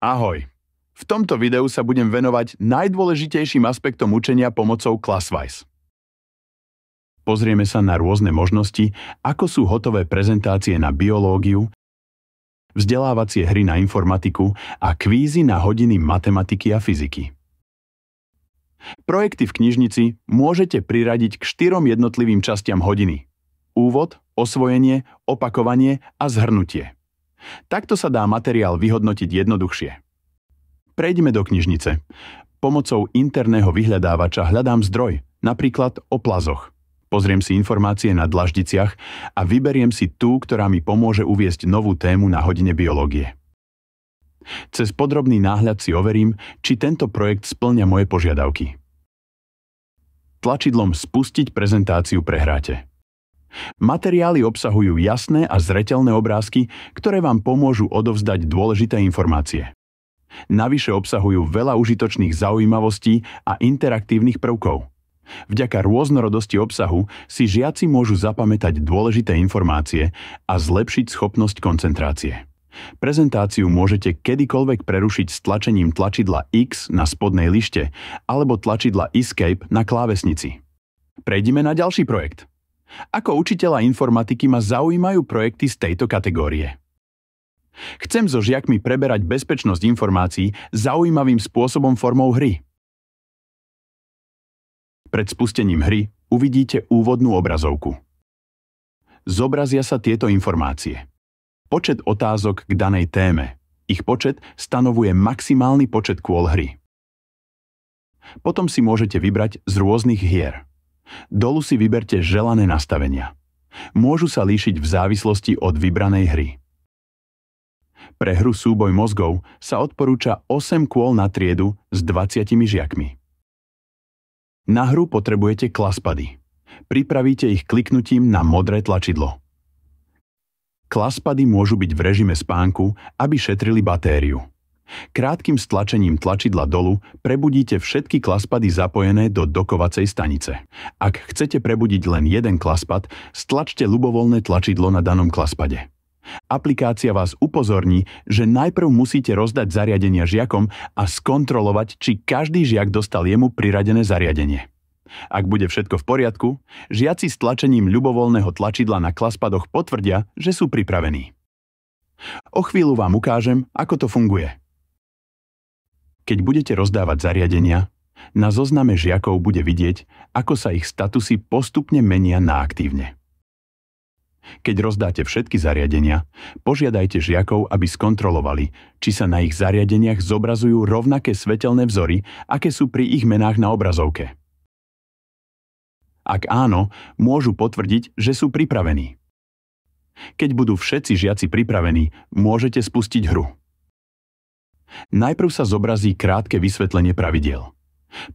Ahoj! V tomto videu sa budem venovať najdôležitejším aspektom učenia pomocou Classwize. Pozrieme sa na rôzne možnosti, ako sú hotové prezentácie na biológiu, vzdelávacie hry na informatiku a kvízy na hodiny matematiky a fyziky. Projekty v knižnici môžete priradiť k 4 jednotlivým častiam hodiny. Úvod, osvojenie, opakovanie a zhrnutie. Takto sa dá materiál vyhodnotiť jednoduchšie. Prejdime do knižnice. Pomocou interného vyhľadávača hľadám zdroj, napríklad o plazoch. Pozriem si informácie na dlaždiciach a vyberiem si tú, ktorá mi pomôže uviesť novú tému na hodine biológie. Cez podrobný náhľad si overím, či tento projekt spĺňa moje požiadavky. Tlačidlom Spustiť prezentáciu prehráte. Materiály obsahujú jasné a zreteľné obrázky, ktoré vám pomôžu odovzdať dôležité informácie. Navyše obsahujú veľa užitočných zaujímavostí a interaktívnych prvkov. Vďaka rôznorodosti obsahu si žiaci môžu zapamätať dôležité informácie a zlepšiť schopnosť koncentrácie. Prezentáciu môžete kedykoľvek prerušiť stlačením tlačidla X na spodnej lište alebo tlačidla Escape na klávesnici. Prejdime na ďalší projekt. Ako učiteľa informatiky ma zaujímajú projekty z tejto kategórie. Chcem so žiakmi preberať bezpečnosť informácií zaujímavým spôsobom formou hry. Pred spustením hry uvidíte úvodnú obrazovku. Zobrazia sa tieto informácie. Počet otázok k danej téme. Ich počet stanovuje maximálny počet kôl hry. Potom si môžete vybrať z rôznych hier. Dolu si vyberte želané nastavenia. Môžu sa líšiť v závislosti od vybranej hry. Pre hru Súboj mozgov sa odporúča 8 kôl na triedu s 20 žiakmi. Na hru potrebujete klasspady. Pripravíte ich kliknutím na modré tlačidlo. Klasspady môžu byť v režime spánku, aby šetrili batériu. Krátkym stlačením tlačidla dolu prebudíte všetky klasspady zapojené do dokovacej stanice. Ak chcete prebudiť len jeden klasspad, stlačte ľubovoľné tlačidlo na danom klasspade. Aplikácia vás upozorní, že najprv musíte rozdať zariadenia žiakom a skontrolovať, či každý žiak dostal jemu priradené zariadenie. Ak bude všetko v poriadku, žiaci s tlačením ľubovoľného tlačidla na klasspadoch potvrdia, že sú pripravení. O chvíľu vám ukážem, ako to funguje. Keď budete rozdávať zariadenia, na zozname žiakov bude vidieť, ako sa ich statusy postupne menia na aktívne. Keď rozdáte všetky zariadenia, požiadajte žiakov, aby skontrolovali, či sa na ich zariadeniach zobrazujú rovnaké svetelné vzory, aké sú pri ich menách na obrazovke. Ak áno, môžu potvrdiť, že sú pripravení. Keď budú všetci žiaci pripravení, môžete spustiť hru. Najprv sa zobrazí krátke vysvetlenie pravidiel.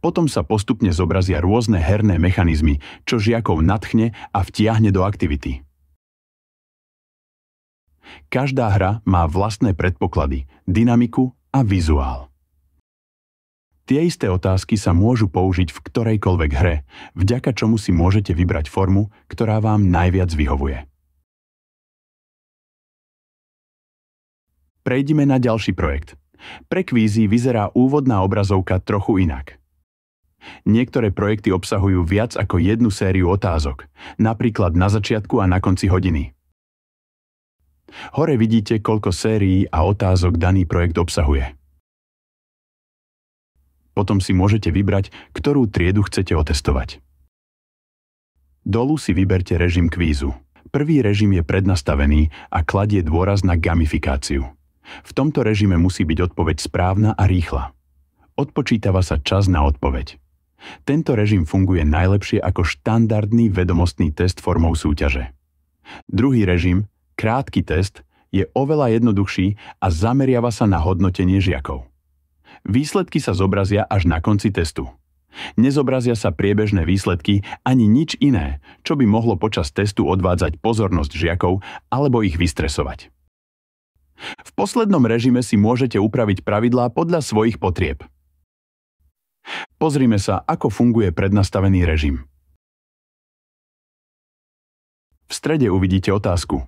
Potom sa postupne zobrazia rôzne herné mechanizmy, čo žiakov nadchne a vtiahne do aktivity. Každá hra má vlastné predpoklady, dynamiku a vizuál. Tie isté otázky sa môžu použiť v ktorejkoľvek hre, vďaka čomu si môžete vybrať formu, ktorá vám najviac vyhovuje. Prejdime na ďalší projekt. Pre kvízy vyzerá úvodná obrazovka trochu inak. Niektoré projekty obsahujú viac ako jednu sériu otázok, napríklad na začiatku a na konci hodiny. Hore vidíte, koľko sérií a otázok daný projekt obsahuje. Potom si môžete vybrať, ktorú triedu chcete otestovať. Dolu si vyberte režim kvízu. Prvý režim je prednastavený a kladie dôraz na gamifikáciu. V tomto režime musí byť odpoveď správna a rýchla. Odpočítava sa čas na odpoveď. Tento režim funguje najlepšie ako štandardný vedomostný test formou súťaže. Druhý režim, krátky test, je oveľa jednoduchší a zameriava sa na hodnotenie žiakov. Výsledky sa zobrazia až na konci testu. Nezobrazia sa priebežné výsledky ani nič iné, čo by mohlo počas testu odvádzať pozornosť žiakov alebo ich vystresovať. V poslednom režime si môžete upraviť pravidlá podľa svojich potrieb. Pozrime sa, ako funguje prednastavený režim. V strede uvidíte otázku,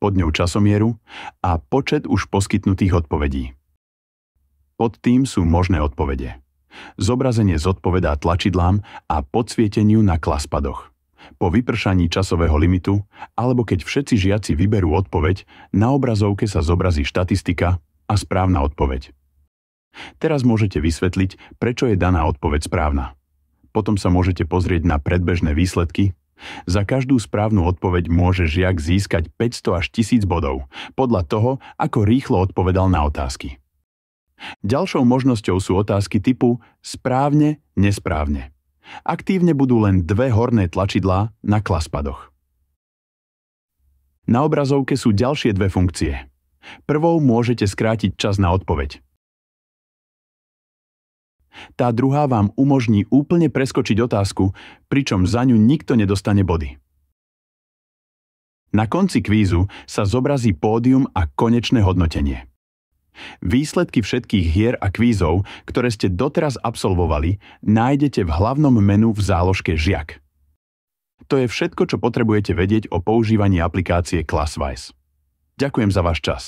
pod ňou časomieru a počet už poskytnutých odpovedí. Pod tým sú možné odpovede. Zobrazenie zodpovedá tlačidlám a podsvieteniu na klaspadoch. Po vypršaní časového limitu, alebo keď všetci žiaci vyberú odpoveď, na obrazovke sa zobrazí štatistika a správna odpoveď. Teraz môžete vysvetliť, prečo je daná odpoveď správna. Potom sa môžete pozrieť na predbežné výsledky. Za každú správnu odpoveď môže žiak získať 500 až 1000 bodov, podľa toho, ako rýchlo odpovedal na otázky. Ďalšou možnosťou sú otázky typu správne, nesprávne. Aktívne budú len dve horné tlačidlá na klaspadoch. Na obrazovke sú ďalšie dve funkcie. Prvou môžete skrátiť čas na odpoveď. Tá druhá vám umožní úplne preskočiť otázku, pričom za ňu nikto nedostane body. Na konci kvízu sa zobrazí pódium a konečné hodnotenie. Výsledky všetkých hier a kvízov, ktoré ste doteraz absolvovali, nájdete v hlavnom menu v záložke Žiak. To je všetko, čo potrebujete vedieť o používaní aplikácie Classwise. Ďakujem za váš čas.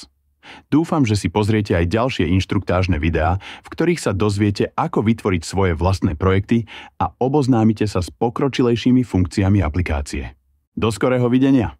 Dúfam, že si pozriete aj ďalšie inštruktážne videá, v ktorých sa dozviete, ako vytvoriť svoje vlastné projekty a oboznámite sa s pokročilejšími funkciami aplikácie. Do skorého videnia!